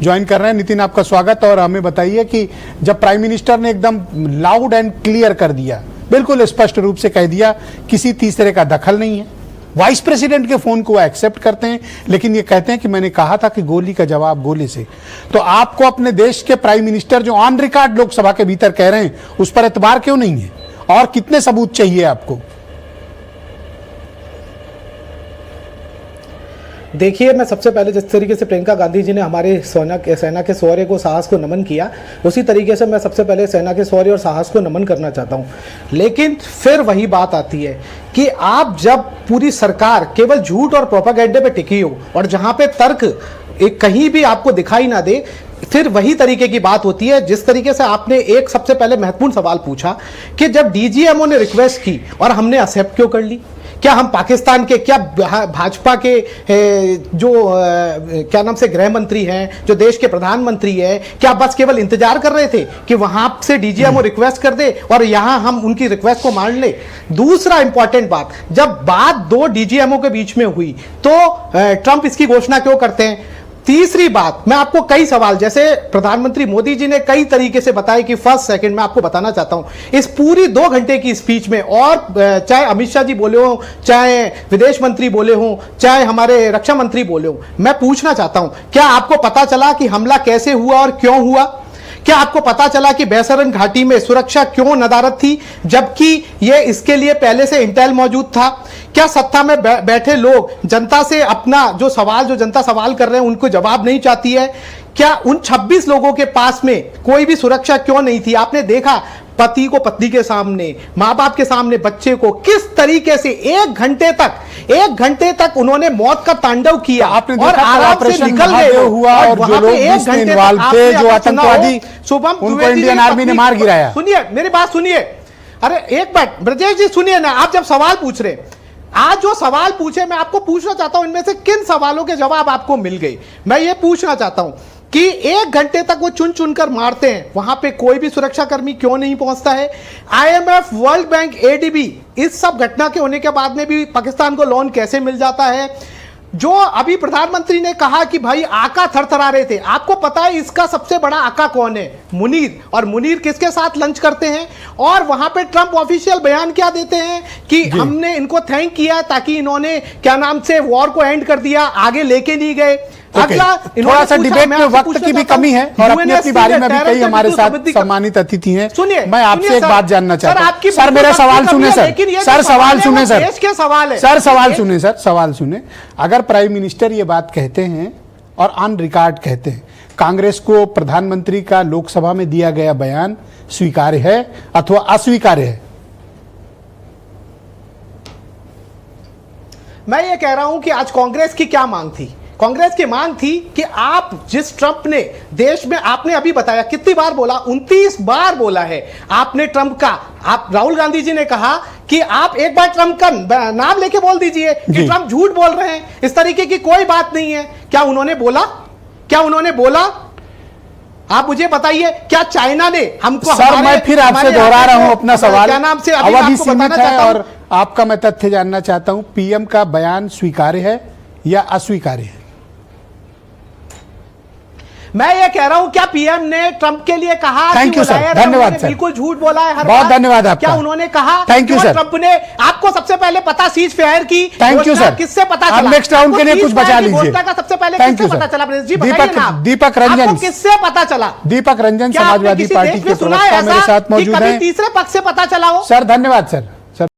Join कर रहे हैं। नितिन, आपका स्वागत। और हमें बताइए कि जब प्राइम मिनिस्टर ने एकदम लाउड एंड क्लियर कर दिया, बिल्कुल स्पष्ट रूप से कह दिया किसी तीसरे का दखल नहीं है, वाइस प्रेसिडेंट के फोन को एक्सेप्ट करते हैं, लेकिन ये कहते हैं कि मैंने कहा था कि गोली का जवाब गोली से। तो आपको अपने देश के प्राइम मिनिस्टर जो ऑन रिकॉर्ड लोकसभा के भीतर कह रहे हैं उस पर एतबार क्यों नहीं है, और कितने सबूत चाहिए आपको? देखिए, मैं सबसे पहले जिस तरीके से प्रियंका गांधी जी ने हमारे सेना के शौर्य को, साहस को नमन किया, उसी तरीके से मैं सबसे पहले सेना के शौर्य और साहस को नमन करना चाहता हूं। लेकिन फिर वही बात आती है कि आप जब पूरी सरकार केवल झूठ और प्रोपेगेंडे पे टिकी हो और जहां पे तर्क एक कहीं भी आपको दिखाई ना दे, फिर वही तरीके की बात होती है। जिस तरीके से आपने एक सबसे पहले महत्वपूर्ण सवाल पूछा कि जब डीजीएमओ ने रिक्वेस्ट की और हमने एक्सेप्ट क्यों कर ली, क्या हम पाकिस्तान के, क्या भाजपा के जो क्या नाम से गृह मंत्री हैं, जो देश के प्रधानमंत्री हैं, क्या बस केवल इंतजार कर रहे थे कि वहां से डीजीएमओ रिक्वेस्ट कर दे और यहां हम उनकी रिक्वेस्ट को मान ले? दूसरा इंपॉर्टेंट बात, जब बात दो डीजीएमओ के बीच में हुई तो ट्रंप इसकी घोषणा क्यों करते हैं? तीसरी बात, मैं आपको कई सवाल, जैसे प्रधानमंत्री मोदी जी ने कई तरीके से बताया कि फर्स्ट सेकंड, मैं आपको बताना चाहता हूं इस पूरी 2 घंटे की स्पीच में, और चाहे अमित शाह जी बोले हो, चाहे विदेश मंत्री बोले हो, चाहे हमारे रक्षा मंत्री बोले हो, मैं पूछना चाहता हूं, क्या आपको पता चला कि हमला कैसे हुआ और क्यों हुआ? क्या आपको पता चला कि बैसरन घाटी में सुरक्षा क्यों नदारद थी, जबकि यह इसके लिए पहले से इंटेल मौजूद था? क्या सत्ता में बैठे लोग जनता से अपना जो जनता सवाल कर रहे हैं उनको जवाब नहीं चाहती है? क्या उन 26 लोगों के पास में कोई भी सुरक्षा क्यों नहीं थी? आपने देखा पति को पत्नी के सामने, मां बाप के सामने बच्चे को किस तरीके से 1 घंटे तक उन्होंने मौत का तांडव किया, आपने और आराम से निकल गए हुआ, और जो लोग इसमें इन्वॉल्व थे, जो आतंकवादी, उनको इंडियन आर्मी ने मार गिराया। सुनिए मेरी बात, सुनिए, अरे एक मिनट ब्रजेश जी सुनिए ना, आप जब सवाल पूछ रहे, आज जो सवाल पूछे मैं आपको पूछना चाहता हूं इनमें से किन सवालों के जवाब आपको मिल गए। मैं ये पूछना चाहता हूं कि 1 घंटे तक वो चुन चुनकर मारते हैं, वहां पे कोई भी सुरक्षाकर्मी क्यों नहीं पहुंचता है? आईएमएफ, वर्ल्ड बैंक, एडीबी, इस सब घटना के होने के बाद में भी पाकिस्तान को लोन कैसे मिल जाता है? जो अभी प्रधानमंत्री ने कहा कि भाई आका थरथरा रहे थे, आपको पता है इसका सबसे बड़ा आका कौन है? मुनीर। और मुनीर किसके साथ लंच करते हैं? और वहां पे ट्रंप ऑफिशियल बयान क्या देते हैं कि हमने इनको थैंक किया ताकि इन्होंने क्या नाम से वॉर को एंड कर दिया, आगे लेके नहीं गए। अगला थोड़ा सा डिबेट में वक्त की भी कमी है, और अपनी अपनी बारी में भी कई हमारे साथ सम्मानित अतिथि हैं। सुनिए, मैं आपसे एक बात जानना चाहता हूं। सर मेरा सवाल सुने सर, सवाल सुने सर, देश के सवाल है सर, सवाल सुने सर, सवाल सुने। अगर प्राइम मिनिस्टर ये बात कहते हैं और ऑन रिकॉर्ड कहते हैं, कांग्रेस को प्रधानमंत्री का लोकसभा में दिया गया बयान स्वीकार्य है अथवा अस्वीकार्य है? मैं ये कह रहा हूं कि आज कांग्रेस की क्या मांग थी? कांग्रेस की मांग थी कि आप जिस ट्रंप ने देश में, आपने अभी बताया कितनी बार बोला, 29 बार बोला है आपने ट्रंप का। आप राहुल गांधी जी ने कहा कि आप एक बार ट्रंप का नाम लेके बोल दीजिए कि ट्रंप झूठ बोल रहे हैं, इस तरीके की कोई बात नहीं है। क्या उन्होंने बोला? क्या उन्होंने बोला? आप मुझे बताइए, क्या चाइना ने हमको? सर मैं फिर आपसे दोहरा रहा हूं अपना सवाल, क्या नाम से अवधि सीमित है और आपका मैं तथ्य जानना चाहता हूं, पीएम का बयान स्वीकार्य है या अस्वीकार्य है? मैं ये कह रहा हूं, क्या पीएम ने ट्रंप के लिए कहा? थैंक यू सर, धन्यवाद सर, बिल्कुल झूठ बोला है हर बहुत धन्यवाद आपका। क्या उन्होंने कहा? Thank you sir. ट्रंप ने आपको सबसे पहले पता सीज फायर की? Thank you sir. किससे पता चला? नेक्स्ट राउंड के लिए कुछ बचा लीजिए। सबसे पहले थैंक यू पता चला? दीपक रंजन, किससे पता चला? दीपक रंजन समाजवादी पार्टी के प्रवक्ता मेरे साथ मौजूद हैं। तीसरे पक्ष से पता चला हो? सर धन्यवाद सर।